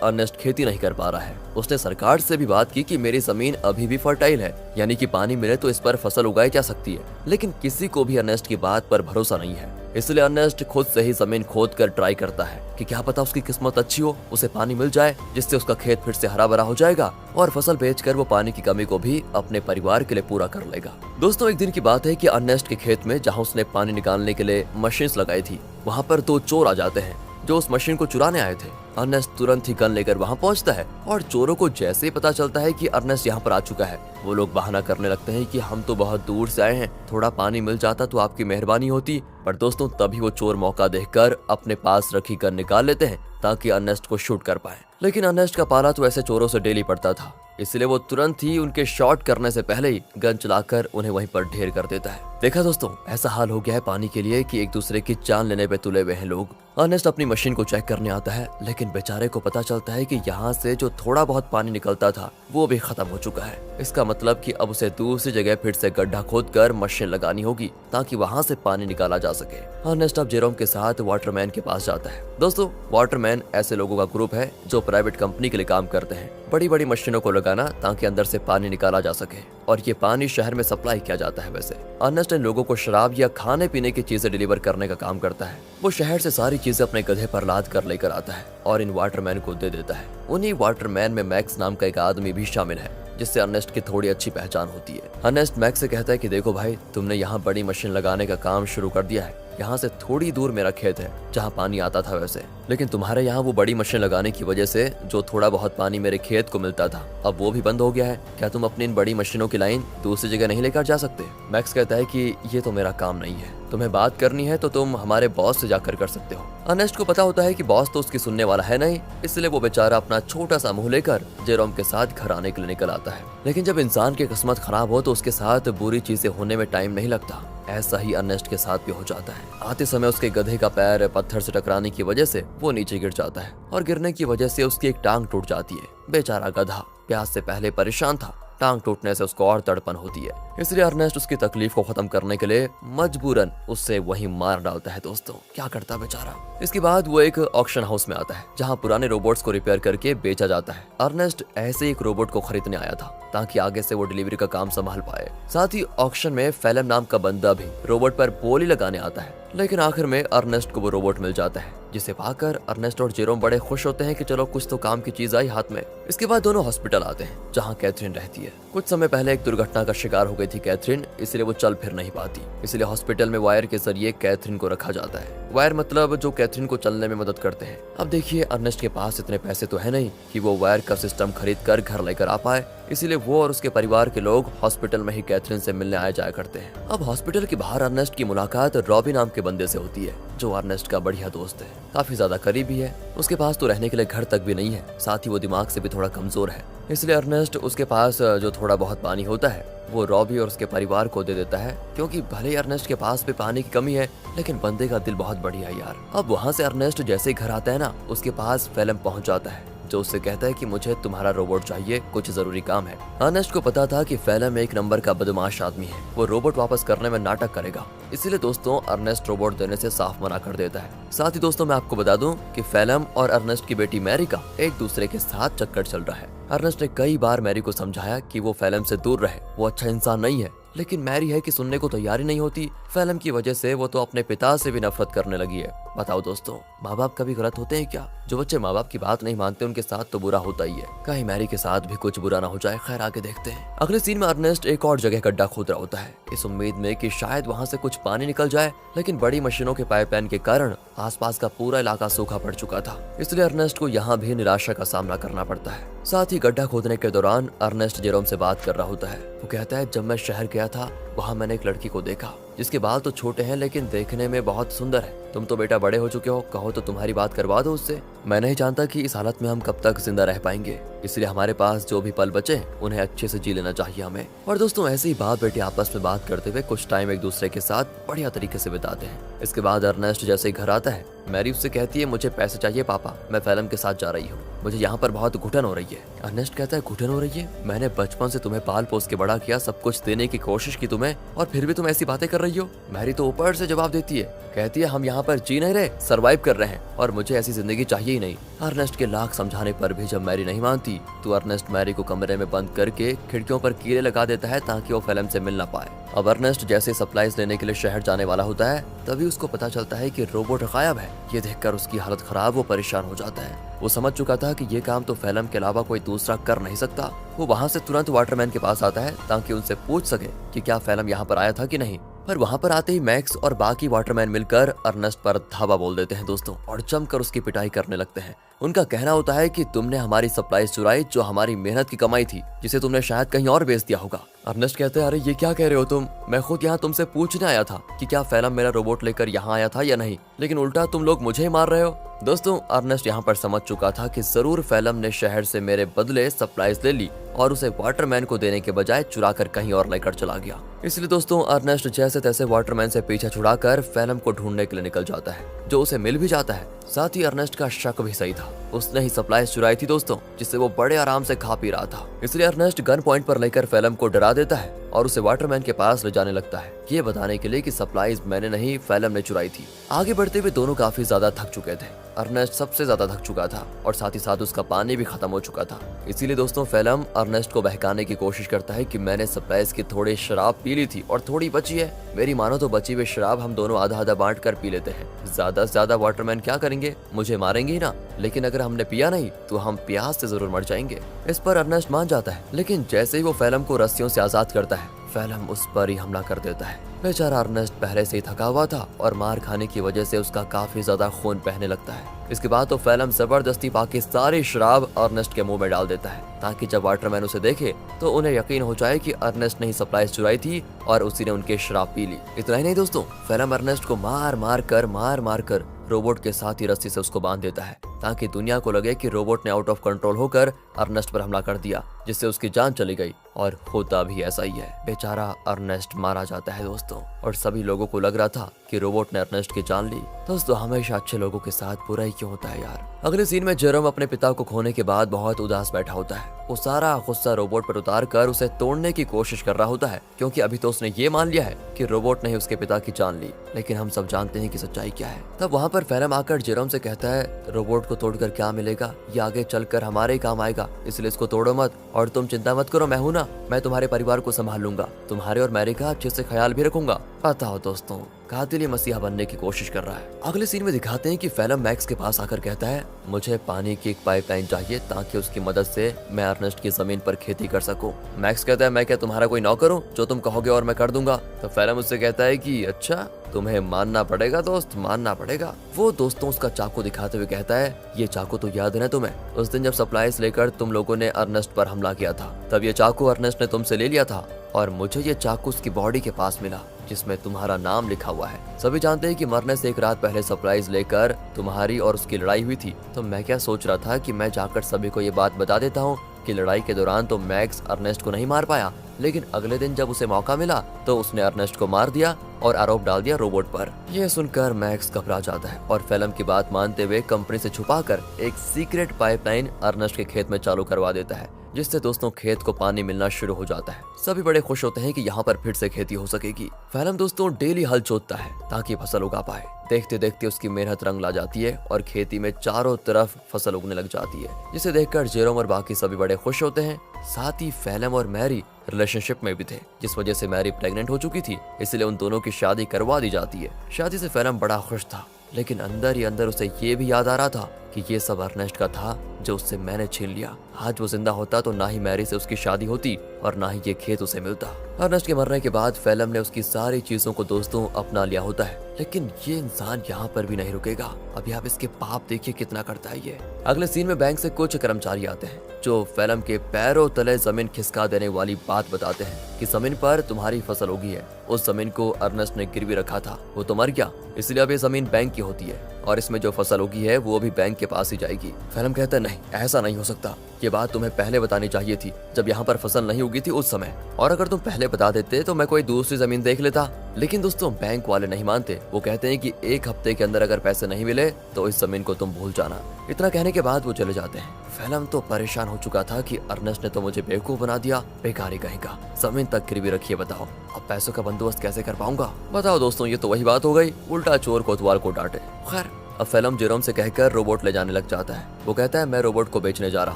Ernest खेती नहीं कर पा रहा है। उसने सरकार से भी बात की कि मेरी जमीन अभी भी फर्टाइल है, यानी कि पानी मिले तो इस पर फसल उगाई जा सकती है, लेकिन किसी को भी अर्नेस्ट की बात पर भरोसा नहीं है। इसलिए अर्नेस्ट खुद से ही जमीन खोद कर ट्राई करता है कि क्या पता उसकी किस्मत अच्छी हो, उसे पानी मिल जाए जिससे उसका खेत फिर से हरा भरा हो जाएगा और फसल बेचकर वो पानी की कमी को भी अपने परिवार के लिए पूरा कर लेगा। दोस्तों, एक दिन की बात है कि अर्नेस्ट के खेत में जहाँ उसने पानी निकालने के लिए मशीन लगाई थी, वहाँ पर 2 चोर आ जाते हैं जो उस मशीन को चुराने आए थे। अर्नेस्ट तुरंत ही गन लेकर वहाँ पहुँचता है और चोरों को जैसे ही पता चलता है कि अर्नेस्ट यहाँ पर आ चुका है, वो लोग बहाना करने लगते हैं कि हम तो बहुत दूर से आए हैं, थोड़ा पानी मिल जाता तो आपकी मेहरबानी होती। पर दोस्तों, तभी वो चोर मौका देखकर अपने पास रखी गन निकाल लेते हैं ताकि अर्नेस्ट को शूट कर पाए। लेकिन अर्नेस्ट का पाला तो ऐसे चोरों से डेली पड़ता था, इसलिए वो तुरंत ही उनके शॉट करने से पहले ही गन चलाकर उन्हें वहीं पर ढेर कर देता है। देखा दोस्तों, ऐसा हाल हो गया है पानी के लिए कि एक दूसरे की जान लेने पे तुले हुए हैं लोग। अर्नेस्ट अपनी मशीन को चेक करने आता है, लेकिन बेचारे को पता चलता है कि यहाँ से जो थोड़ा बहुत पानी निकलता था वो भी खत्म हो चुका है। इसका मतलब कि अब उसे दूसरी जगह फिर से गड्ढा खोदकर मशीन लगानी होगी ताकि वहाँ से पानी निकाला जा सके। अर्नेस्ट अब जेरोम के साथ वाटरमैन के पास जाता है। दोस्तों, वाटरमैन ऐसे लोगों का ग्रुप है जो प्राइवेट कंपनी के लिए काम करते हैं, बड़ी बड़ी मशीनों को लगाना ताकि अंदर से पानी निकाला जा सके और ये पानी शहर में सप्लाई किया जाता है। वैसे अर्नेस्ट इन लोगों को शराब या खाने पीने की चीजें डिलीवर करने का काम करता है। वो शहर से सारी चीजें अपने गधे पर लाद कर लेकर आता है और इन वाटरमैन को दे देता है। उन्हीं वाटरमैन में मैक्स नाम का एक आदमी भी शामिल है जिससे अर्नेस्ट की थोड़ी अच्छी पहचान होती है। अर्नेस्ट मैक्स से कहता है कि देखो भाई, तुमने यहाँ बड़ी मशीन लगाने का काम शुरू कर दिया है। यहाँ से थोड़ी दूर मेरा खेत है जहाँ पानी आता था वैसे, लेकिन तुम्हारे यहाँ वो बड़ी मशीन लगाने की वजह से जो थोड़ा बहुत पानी मेरे खेत को मिलता था अब वो भी बंद हो गया है। क्या तुम अपनी इन बड़ी मशीनों की लाइन दूसरी जगह नहीं लेकर जा सकते? मैक्स कहता है कि ये तो मेरा काम नहीं है, तुम्हें बात करनी है तो तुम हमारे बॉस से जाकर कर सकते हो। अर्नेस्ट को पता होता है कि बॉस तो उसकी सुनने वाला है नहीं, इसलिए वो बेचारा अपना छोटा सा मुंह लेकर जेरोम के साथ घर आने के लिए निकल आता है। लेकिन जब इंसान की किस्मत खराब हो तो उसके साथ बुरी चीजें होने में टाइम नहीं लगता। ऐसा ही अर्नेस्ट के साथ भी हो जाता है। आते समय उसके गधे का पैर पत्थर से टकराने की वजह से वो नीचे गिर जाता है और गिरने की वजह से उसकी एक टांग टूट जाती है। बेचारा गधा प्यास से पहले परेशान था, टांग टूटने से उसको और तड़पन होती है, इसलिए अर्नेस्ट उसकी तकलीफ को खत्म करने के लिए मजबूरन उससे वहीं मार डालता है। दोस्तों, क्या करता बेचारा। इसके बाद वो एक ऑक्शन हाउस में आता है जहां पुराने रोबोट्स को रिपेयर करके बेचा जाता है। अर्नेस्ट ऐसे एक रोबोट को खरीदने आया था ताकि आगे से वो डिलीवरी का काम संभाल पाए। साथ ही ऑक्शन में फेलम नाम का बंदा भी रोबोट पर बोली लगाने आता है, लेकिन आखिर में अर्नेस्ट को वो रोबोट मिल जाता है जिसे पाकर अर्नेस्ट और जेरोम बड़े खुश होते हैं कि चलो कुछ तो काम की चीज आई हाथ में। इसके बाद दोनों हॉस्पिटल आते हैं जहां कैथरीन रहती है। कुछ समय पहले एक दुर्घटना का शिकार हो गई थी कैथरीन, इसलिए वो चल फिर नहीं पाती, इसलिए हॉस्पिटल में वायर के जरिए कैथरीन को रखा जाता है। वायर मतलब जो कैथरीन को चलने में मदद करते हैं। अब देखिए, अर्नेस्ट के पास इतने पैसे तो है नहीं कि वो वायर का सिस्टम खरीद कर घर लेकर आ पाए, इसीलिए वो और उसके परिवार के लोग हॉस्पिटल में ही कैथरीन से मिलने आए जाया करते हैं। अब हॉस्पिटल के बाहर अर्नेस्ट की मुलाकात रॉबी नाम के बंदे से होती है जो अर्नेस्ट का बढ़िया दोस्त है, काफी ज्यादा करीबी है। उसके पास तो रहने के लिए घर तक भी नहीं है, साथ ही वो दिमाग से भी थोड़ा कमजोर है, इसलिए अर्नेस्ट उसके पास जो थोड़ा बहुत पानी होता है वो रॉबी और उसके परिवार को दे देता है, क्योंकि भले ही अर्नेस्ट के पास भी पानी की कमी है लेकिन बंदे का दिल बहुत बढ़िया है यार। अब वहाँ से अर्नेस्ट जैसे ही घर आता है ना, उसके पास फेलम पहुँच जाता है जो उससे कहता है कि मुझे तुम्हारा रोबोट चाहिए, कुछ जरूरी काम है। अर्नेस्ट को पता था कि फेलम एक नंबर का बदमाश आदमी है, वो रोबोट वापस करने में नाटक करेगा, इसीलिए दोस्तों अर्नेस्ट रोबोट देने से साफ मना कर देता है। साथ ही दोस्तों मैं आपको बता दूं कि फेलम और अर्नेस्ट की बेटी मैरी का एक दूसरे के साथ चक्कर चल रहा है। अर्नेस्ट ने कई बार मैरी को समझाया कि वो फेलम से दूर रहे, वो अच्छा इंसान नहीं है, लेकिन मैरी है कि सुनने को तैयार ही नहीं होती। फेलम की वजह से वो तो अपने पिता से भी नफरत करने लगी है। बताओ दोस्तों, माँ बाप कभी गलत होते हैं क्या? जो बच्चे माँ बाप की बात नहीं मानते उनके साथ तो बुरा होता ही है, कहीं मैरी के साथ भी कुछ बुरा ना हो जाए। खैर आगे देखते हैं। अगले सीन में अर्नेस्ट एक और जगह गड्ढा खोद रहा होता है, इस उम्मीद में कि शायद वहाँ से कुछ पानी निकल जाए, लेकिन बड़ी मशीनों के पाइपलाइन के कारण आसपास का पूरा इलाका सूखा पड़ चुका था, इसलिए अर्नेस्ट को यहाँ भी निराशा का सामना करना पड़ता है। साथ ही गड्ढा खोदने के दौरान अर्नेस्ट जेरोम से बात कर रहा होता है। वो कहता है, जब मैं शहर गया था वहाँ मैंने एक लड़की को देखा जिसके बाल तो छोटे हैं लेकिन देखने में बहुत सुंदर है। तुम तो बेटा बड़े हो चुके हो, कहो तो तुम्हारी बात करवा दो उससे। मैं नहीं जानता कि इस हालत में हम कब तक जिंदा रह पाएंगे, इसलिए हमारे पास जो भी पल बचे उन्हें अच्छे से जी लेना चाहिए हमें। और दोस्तों ऐसे ही बाप बेटे आपस में बात करते हुए कुछ टाइम एक दूसरे के साथ बढ़िया तरीके से बिताते हैं। इसके बाद अर्नेस्ट जैसे ही घर आता है, मैरी उससे कहती है, मुझे पैसे चाहिए पापा, मैं फेलम के साथ जा रही हूँ, मुझे यहाँ पर बहुत घुटन हो रही है। अर्नेस्ट कहता है, घुटन हो रही है? मैंने बचपन से तुम्हें पाल पोस के बड़ा किया, सब कुछ देने की कोशिश की तुम्हें, और फिर भी तुम ऐसी बातें कर रही रही हो? मैरी तो ऊपर से जवाब देती है, कहती है हम यहाँ पर जी नहीं रहे, सरवाइव कर रहे हैं और मुझे ऐसी जिंदगी चाहिए ही नहीं। अर्नेस्ट के लाख समझाने पर भी जब मैरी नहीं मानती तो अर्नेस्ट मैरी को कमरे में बंद करके खिड़कियों पर कीले लगा देता है ताकि वो फेलम से मिल ना पाए। अब अर्नेस्ट जैसे सप्लाईज लेने के लिए शहर जाने वाला होता है तभी उसको पता चलता है कि रोबोट गायब है। ये देखकर उसकी हालत खराब, वो परेशान हो जाता है। वो समझ चुका था कि ये काम तो फेलम के अलावा कोई दूसरा कर नहीं सकता। वो वहाँ से तुरंत वाटरमैन के पास आता है ताकि उनसे पूछ सके कि क्या फेलम यहाँ पर आया था कि नहीं। पर वहाँ पर आते ही मैक्स और बाकी वाटरमैन मिलकर अर्नेस्ट पर धावा बोल देते हैं दोस्तों, और जमकर उसकी पिटाई करने लगते हैं। उनका कहना होता है कि तुमने हमारी सप्लाईज चुराई जो हमारी मेहनत की कमाई थी, जिसे तुमने शायद कहीं और बेच दिया होगा। अर्नेस्ट कहते हैं, अरे ये क्या कह रहे हो तुम? मैं खुद यहाँ तुमसे पूछने आया था कि क्या फेलम मेरा रोबोट लेकर यहाँ आया था या नहीं, लेकिन उल्टा तुम लोग मुझे ही मार रहे हो। दोस्तों, अर्नेस्ट यहाँ पर समझ चुका था कि जरूर फेलम ने शहर से मेरे बदले सप्लाईज ले ली और उसे वाटरमैन को देने के बजाय चुरा कर कहीं और लेकर चला गया। इसलिए दोस्तों अर्नेस्ट जैसे तैसे वाटरमैन से पीछा छुड़ाकर फेलम को ढूंढने के लिए निकल जाता है, जो उसे मिल भी जाता है। साथ ही अर्नेस्ट का शक भी सही था, उसने ही सप्लाईज चुराई थी दोस्तों, जिससे वो बड़े आराम से खा पी रहा था। इसलिए अर्नेस्ट गन पॉइंट पर लेकर फेलम को डरा देता है और उसे वाटरमैन के पास ले जाने लगता है, ये बताने के लिए कि सप्लाईज मैंने नहीं फेलम ने चुराई थी। आगे बढ़ते हुए दोनों काफी ज्यादा थक चुके थे। अर्नेस्ट सबसे ज्यादा थक चुका था और साथ ही साथ उसका पानी भी खत्म हो चुका था। इसीलिए दोस्तों फेलम अर्नेस्ट को बहकाने की कोशिश करता है कि मैंने सप्लाईज की थोड़ी शराब पी ली थी और थोड़ी बची है, मेरी मानो तो बची हुई शराब हम दोनों आधा आधा बांट कर पी लेते हैं। ज्यादा से ज्यादा वाटरमैन क्या करेंगे, मुझे मारेंगे ही ना, लेकिन अगर हमने पिया नहीं तो हम प्यास से जरूर मर जाएंगे। इस पर अर्नेस्ट मान जाता है, लेकिन जैसे ही वो फेलम को रस्सियों से आजाद करता है फेलम उस पर ही हमला कर देता है। बेचारा अर्नेस्ट पहले से ही थका हुआ था और मार खाने की वजह से उसका काफी ज्यादा खून बहने लगता है। इसके बाद तो फेलम जबरदस्ती बाकी सारी शराब अर्नेस्ट के मुंह में डाल देता है ताकि जब वाटरमैन उसे देखे तो उन्हें यकीन हो जाए कि अर्नेस्ट ने ही सप्लाईज चुराई थी और उसी ने उनकी शराब पी ली। इतना ही नहीं दोस्तों, फेलम अर्नेस्ट को मार मार कर रोबोट के साथ ही रस्सी से उसको बांध देता है ताकि दुनिया को लगे कि रोबोट ने आउट ऑफ कंट्रोल होकर अर्नेस्ट पर हमला कर दिया, जिससे उसकी जान चली गई। और होता भी ऐसा ही है, बेचारा अर्नेस्ट मारा जाता है दोस्तों। और सभी लोगों को लग रहा था कि रोबोट ने अर्नेस्ट की जान ली। दोस्तों हमेशा अच्छे लोगों के साथ बुरा ही क्यों होता है यार। अगले सीन में जेरोम अपने पिता को खोने के बाद बहुत उदास बैठा होता है। वो सारा गुस्सा रोबोट पर उतार कर उसे तोड़ने की कोशिश कर रहा होता है, क्योंकि अभी तो उसने ये मान लिया है कि रोबोट ने ही उसके पिता की जान ली, लेकिन हम सब जानते हैं कि सच्चाई क्या है। तब वहाँ पर फेलम आकर जेरोम से कहता है, रोबोट को तोड़कर क्या मिलेगा, ये आगे चलकर हमारे ही काम आएगा, इसलिए इसको तोड़ो मत और तुम चिंता मत करो, मैं हूं ना, मैं तुम्हारे परिवार को संभाल लूंगा, तुम्हारे और मैरी का अच्छे से ख्याल भी रखूंगा। पता हो दोस्तों, कातिल मसीहा बनने की कोशिश कर रहा है। अगले सीन में दिखाते हैं कि फेलम मैक्स के पास आकर कहता है, मुझे पानी की एक पाइपलाइन चाहिए ताकि उसकी मदद से मैं अर्नेस्ट की जमीन पर खेती कर सकूं। मैक्स कहता है, मैं क्या तुम्हारा कोई नौकर हूं, जो तुम कहोगे और मैं कर दूंगा। तो फेलम उससे कहता है कि अच्छा, तुम्हें मानना पड़ेगा दोस्त, मानना पड़ेगा। वो दोस्तों उसका चाकू दिखाते हुए कहता है, ये चाकू तो याद है ना तुम्हें, उस दिन जब सप्लाईज लेकर तुम लोगों ने अर्नेस्ट पर हमला किया था, तब ये चाकू अर्नेस्ट ने तुमसे ले लिया था और मुझे ये चाकू उसकी बॉडी के पास मिला जिसमें तुम्हारा नाम लिखा हुआ है। सभी जानते हैं कि मरने से एक रात पहले सप्लाईज लेकर तुम्हारी और उसकी लड़ाई हुई थी। तो मैं क्या सोच रहा था कि मैं जाकर सभी को ये बात बता देता हूँ कि लड़ाई के दौरान तो मैक्स अर्नेस्ट को नहीं मार पाया, लेकिन अगले दिन जब उसे मौका मिला तो उसने अर्नेस्ट को मार दिया और आरोप डाल दिया रोबोट पर। यह सुनकर मैक्स घबरा जाता है और फेलम की बात मानते हुए कंपनी से छुपाकर एक सीक्रेट पाइपलाइन अर्नेस्ट के खेत में चालू करवा देता है, जिससे दोस्तों खेत को पानी मिलना शुरू हो जाता है। सभी बड़े खुश होते हैं कि यहाँ पर फिर से खेती हो सकेगी। फेलम दोस्तों डेली हल जोतता है ताकि फसल उगा पाए। देखते देखते उसकी मेहनत रंग ला जाती है और खेती में चारों तरफ फसल उगने लग जाती है, जिसे देखकर जेरोम और बाकी सभी बड़े खुश होते हैं। साथ ही फेलम और मैरी रिलेशनशिप में भी थे, जिस वजह से मैरी प्रेग्नेंट हो चुकी थी, इसलिए उन दोनों की शादी करवा दी जाती है। शादी से फेलम बड़ा खुश था, लेकिन अंदर ही अंदर उसे ये भी याद आ रहा था कि ये सब अर्नेस्ट का था जो उससे मैंने छीन लिया। आज वो जिंदा होता तो ना ही मैरी से उसकी शादी होती और ना ही ये खेत उसे मिलता। अर्नेस्ट के मरने के बाद फेलम ने उसकी सारी चीजों को दोस्तों अपना लिया होता है, लेकिन ये इंसान यहाँ पर भी नहीं रुकेगा। अभी आप इसके पाप देखिए कितना करता है ये। अगले सीन में बैंक से कुछ कर्मचारी आते हैं जो फेलम के पैरों तले जमीन खिसका देने वाली बात बताते हैं कि जमीन पर तुम्हारी फसल उगी है। उस जमीन को अर्नेस्ट ने गिरवी रखा था, वो तो मर गया, इसलिए अब ये जमीन बैंक की होती है और इसमें जो फसल उगी है वो भी बैंक के पास ही जाएगी। फेलम कहता है, नहीं ऐसा नहीं हो सकता, ये बात तुम्हें पहले बतानी चाहिए थी जब यहाँ पर फसल नहीं उगी थी उस समय, और अगर तुम पहले बता देते तो मैं कोई दूसरी जमीन देख लेता। लेकिन दोस्तों बैंक वाले नहीं मानते, वो कहते हैं कि एक हफ्ते के अंदर अगर पैसे नहीं मिले तो इस जमीन को तुम भूल जाना। इतना कहने के बाद वो चले जाते हैं। फेलम तो परेशान हो चुका था कि अर्नेस्ट ने तो मुझे बेवकूफ बना दिया, बेकारी कहेगा, जमीन तक गिरवी रखी है, बताओ अब पैसों का बंदोबस्त कैसे कर पाऊंगा। बताओ दोस्तों, ये तो वही बात हो गई, उल्टा चोर कोतवाल को डांटे। खैर अब फेलम जेरोम से कहकर रोबोट ले जाने लग जाता है। वो कहता है मैं रोबोट को बेचने जा रहा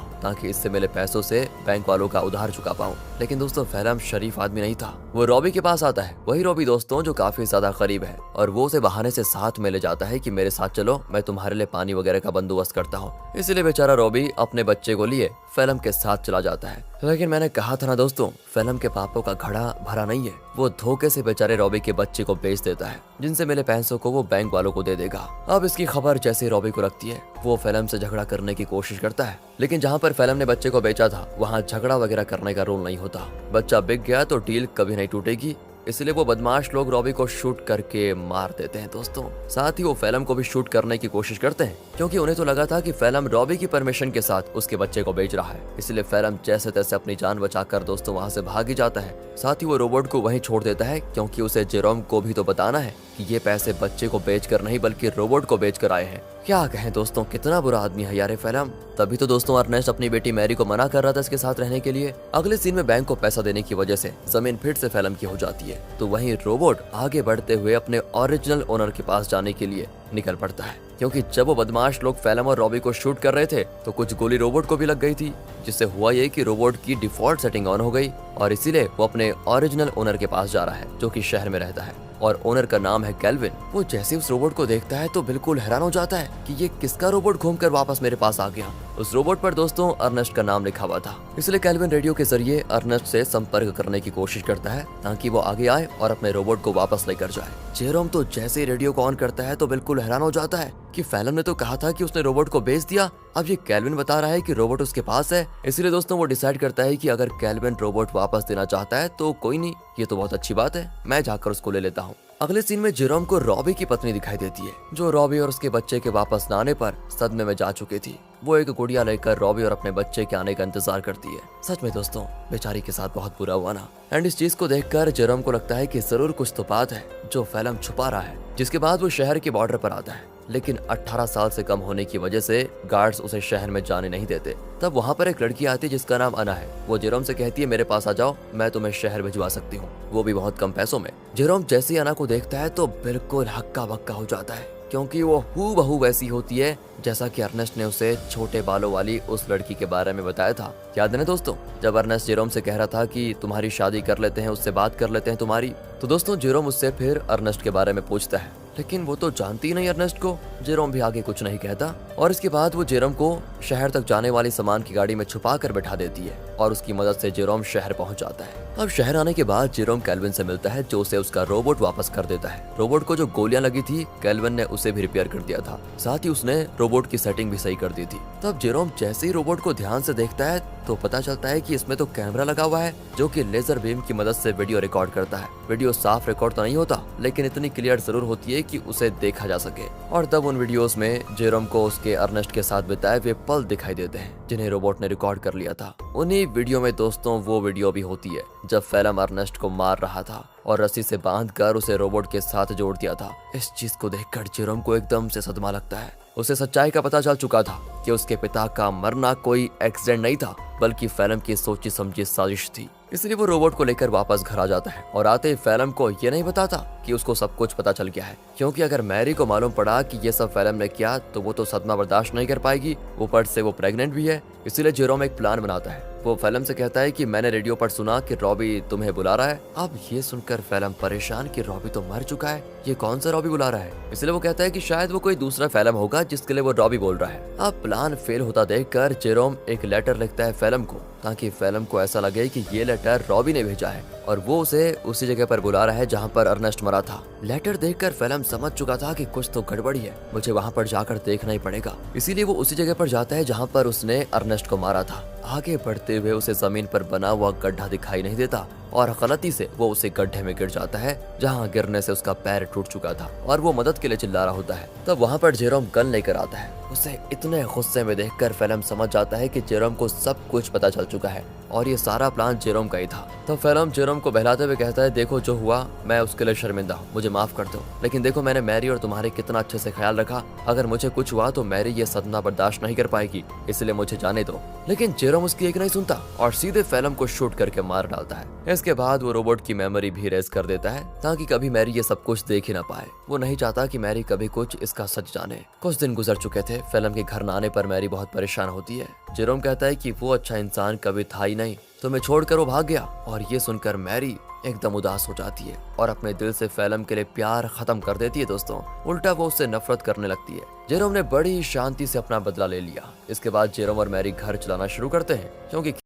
हूँ ताकि इससे मिले पैसों से बैंक वालों का उधार चुका पाऊँ। लेकिन दोस्तों फेलम शरीफ आदमी नहीं था। वो रॉबी के पास आता है, वही रॉबी दोस्तों जो काफी ज्यादा करीब है, और वो उसे बहाने से साथ में ले जाता है कि मेरे साथ चलो, मैं तुम्हारे लिए पानी वगैरह का बंदोबस्त करता हूँ। इसीलिए बेचारा रॉबी अपने बच्चे को लिए फेलम के साथ चला जाता है। लेकिन मैंने कहा था ना दोस्तों, फेलम के पापों का घड़ा भरा नहीं है। वो धोखे से बेचारे रॉबी के बच्चे को बेच देता है, जिनसे मिले पैसों को वो बैंक वालों को दे देगा। अब इसकी खबर जैसे रॉबी को लगती है, वो फेलम से झगड़ा करने की कोशिश करता है। लेकिन जहाँ पर फेलम ने बच्चे को बेचा था वहाँ झगड़ा वगैरह करने का रूल नहीं होता। बच्चा बिक गया तो डील कभी नहीं टूटेगी, इसलिए वो बदमाश लोग रॉबी को शूट करके मार देते हैं दोस्तों। साथ ही वो फेलम को भी शूट करने की कोशिश करते हैं, क्योंकि उन्हें तो लगा था कि फेलम रॉबी की परमिशन के साथ उसके बच्चे को बेच रहा है। इसलिए फेलम जैसे तैसे अपनी जान बचाकर दोस्तों वहाँ से भाग ही जाता है। साथ ही वो रोबोट को वहीं छोड़ देता है, क्योंकि उसे जेरोम को भी तो बताना है कि ये पैसे बच्चे को बेचकर नहीं बल्कि रोबोट को बेचकर आए हैं। क्या कहें दोस्तों, कितना बुरा आदमी है यार फेलम। तभी तो दोस्तों अर्नेस्ट अपनी बेटी मैरी को मना कर रहा था इसके साथ रहने के लिए। अगले सीन में बैंक को पैसा देने की वजह से जमीन फिर से फेलम की हो जाती है, तो वहीं रोबोट आगे बढ़ते हुए अपने ओरिजिनल ओनर के पास जाने के लिए निकल पड़ता है। क्योंकि जब वो बदमाश लोग फेलम और रॉबी को शूट कर रहे थे तो कुछ गोली रोबोट को भी लग गई थी, जिससे हुआ ये कि रोबोट की डिफॉल्ट सेटिंग ऑन हो गई, और इसीलिए वो अपने ओरिजिनल ओनर के पास जा रहा है जो कि शहर में रहता है, और ओनर का नाम है केल्विन। वो जैसे उस रोबोट को देखता है तो बिल्कुल हैरान हो जाता है कि ये किसका रोबोट घूमकर वापस मेरे पास आ गया। उस रोबोट पर दोस्तों अर्नेस्ट का नाम लिखा हुआ था। इसलिए केल्विन रेडियो के जरिए अर्नेस्ट से संपर्क करने की कोशिश करता है ताकि वो आगे आए और अपने रोबोट को वापस लेकर जाए। जेरोम तो जैसे ही रेडियो को ऑन करता है तो बिल्कुल हैरान हो जाता है कि फेलम ने तो कहा था कि उसने रोबोट को बेच दिया, अब ये केल्विन बता रहा है कि रोबोट उसके पास है। इसलिए दोस्तों वो डिसाइड करता है कि अगर केल्विन रोबोट वापस देना चाहता है तो कोई नहीं, ये तो बहुत अच्छी बात है, मैं जाकर उसको ले लेता हूँ। अगले सीन में जेरोम को रॉबी की पत्नी दिखाई देती है, जो रॉबी और उसके बच्चे के वापस न आने पर सदमे में जा चुकी थी। वो एक गुड़िया लेकर रॉबी और अपने बच्चे के आने का इंतजार करती है। सच में दोस्तों बेचारी के साथ बहुत बुरा हुआ ना। एंड इस चीज को देखकर जेरोम को लगता है कि जरूर कुछ तो बात है जो फेलम छुपा रहा है। जिसके बाद वो शहर के बॉर्डर पर आता है, लेकिन 18 साल से कम होने की वजह से गार्ड्स उसे शहर में जाने नहीं देते। तब वहाँ पर एक लड़की आती है जिसका नाम अना है। वो जेरोम से कहती है मेरे पास आ जाओ, मैं तुम्हें शहर भिजवा सकती हूँ, वो भी बहुत कम पैसों में। जेरोम जैसे ही अना को देखता है तो बिल्कुल हक्का बक्का हो जाता है, क्योंकि वो हूबहू वैसी होती है जैसा कि अर्नेस्ट ने उसे छोटे बालों वाली उस लड़की के बारे में बताया था। याद है ना दोस्तों, जब अर्नेस्ट जेरोम से कह रहा था कि तुम्हारी शादी कर लेते हैं, उससे बात कर लेते हैं तुम्हारी, तो दोस्तों जेरोम उससे फिर अर्नेस्ट के बारे में पूछता है, लेकिन वो तो जानती ही नहीं अर्नेस्ट को। जेरोम भी आगे कुछ नहीं कहता, और इसके बाद वो जेरोम को शहर तक जाने वाली सामान की गाड़ी में छुपा कर बैठा देती है, और उसकी मदद से जेरोम शहर पहुंच जाता है। अब शहर आने के बाद जेरोम केल्विन से मिलता है, जो उसे उसका रोबोट वापस कर देता है। रोबोट को जो गोलियां लगी थी केल्विन ने उसे भी रिपेयर कर दिया था, साथ ही उसने रोबोट की सेटिंग भी सही कर दी थी। तब जेरोम जैसे ही रोबोट को ध्यान से देखता है तो पता चलता है कि इसमें तो कैमरा लगा हुआ है, जो कि लेजर बीम की मदद से वीडियो रिकॉर्ड करता है। वीडियो साफ रिकॉर्ड तो नहीं होता, लेकिन इतनी क्लियर जरूर होती है कि उसे देखा जा सके। और तब उन वीडियोस में जेरोम को उसके अर्नेस्ट के साथ बिताए हुए पल दिखाई देते हैं, जिन्हें रोबोट ने रिकॉर्ड कर लिया था। उन्हीं वीडियो में दोस्तों वो वीडियो भी होती है जब फेलम अर्नेस्ट को मार रहा था और रस्सी से बांधकर उसे रोबोट के साथ जोड़ दिया था। इस चीज को देखकर जेरोम को एकदम से सदमा लगता है। उसे सच्चाई का पता चल चुका था कि उसके पिता का मरना कोई एक्सीडेंट नहीं था, बल्कि फेलम की सोची समझी साजिश थी। इसलिए वो रोबोट को लेकर वापस घर आ जाता है, और आते ही फेलम को ये नहीं बताता कि उसको सब कुछ पता चल गया है, क्योंकि अगर मैरी को मालूम पड़ा कि ये सब फेलम ने किया तो वो तो सदमा बर्दाश्त नहीं कर पाएगी। ऊपर से वो प्रेग्नेंट भी है। इसीलिए जेरोम एक प्लान बनाता है। वो फेलम से कहता है कि मैंने रेडियो पर सुना कि रॉबी तुम्हें बुला रहा है। अब ये सुनकर फेलम परेशान कि रॉबी तो मर चुका है, ये कौन सा रॉबी बुला रहा है। इसलिए वो कहता है कि शायद वो कोई दूसरा फेलम होगा जिसके लिए वो रॉबी बोल रहा है। अब प्लान फेल होता देखकर जेरोम एक लेटर लिखता है फेलम को, ताकि फेलम को ऐसा लगे कि ये लेटर रॉबी ने भेजा है और वो उसे उसी जगह पर बुला रहा है जहाँ पर अर्नेस्ट मरा था। लेटर देखकर फेलम समझ चुका था कि कुछ तो गड़बड़ी है, मुझे वहाँ पर जाकर देखना ही पड़ेगा। इसीलिए वो उसी जगह पर जाता है जहाँ पर उसने अर्नेस्ट को मारा था। आगे बढ़ते हुए उसे जमीन पर बना हुआ गड्ढा दिखाई नहीं देता, और गलती से वो उसे गड्ढे में गिर जाता है जहाँ गिरने से उसका पैर टूट चुका था और वो मदद के लिए चिल्ला रहा होता है। तब वहाँ पर जेरोम गन लेकर आता है। उसे इतने गुस्से में देखकर फेलम समझ जाता है कि जेरोम को सब कुछ पता चल चुका है और ये सारा प्लान जेरोम का ही था। तब फेलम जेरोम को बहलाते हुए कहता है, देखो जो हुआ मैं उसके लिए शर्मिंदा हूँ, मुझे माफ कर दो, लेकिन देखो मैंने मैरी और तुम्हारे कितना अच्छे से ख्याल रखा, अगर मुझे कुछ हुआ तो मैरी ये सदमा बर्दाश्त नहीं कर पाएगी, इसलिए मुझे जाने दो। लेकिन जेरोम उसकी एक नहीं सुनता और सीधे फेलम को शूट करके मार डालता है। इसके बाद वो रोबोट की मेमोरी भी रेज कर देता है ताकि कभी मैरी ये सब कुछ देख ही ना पाए। वो नहीं चाहता कि मैरी कभी कुछ इसका सच जाने। कुछ दिन गुजर चुके थे। फेलम के घर न आने पर मैरी बहुत परेशान होती है। जेरोम कहता है कि वो अच्छा इंसान कभी था ही नहीं, तो मैं छोड़कर वो भाग गया। और ये सुनकर मैरी एकदम उदास हो जाती है और अपने दिल से फेलम के लिए प्यार खत्म कर देती है। दोस्तों, उल्टा वो उससे नफरत करने लगती है। जेरोम ने बड़ी शांति से अपना बदला ले लिया। इसके बाद जेरोम और मैरी घर चलाना शुरू करते हैं क्योंकि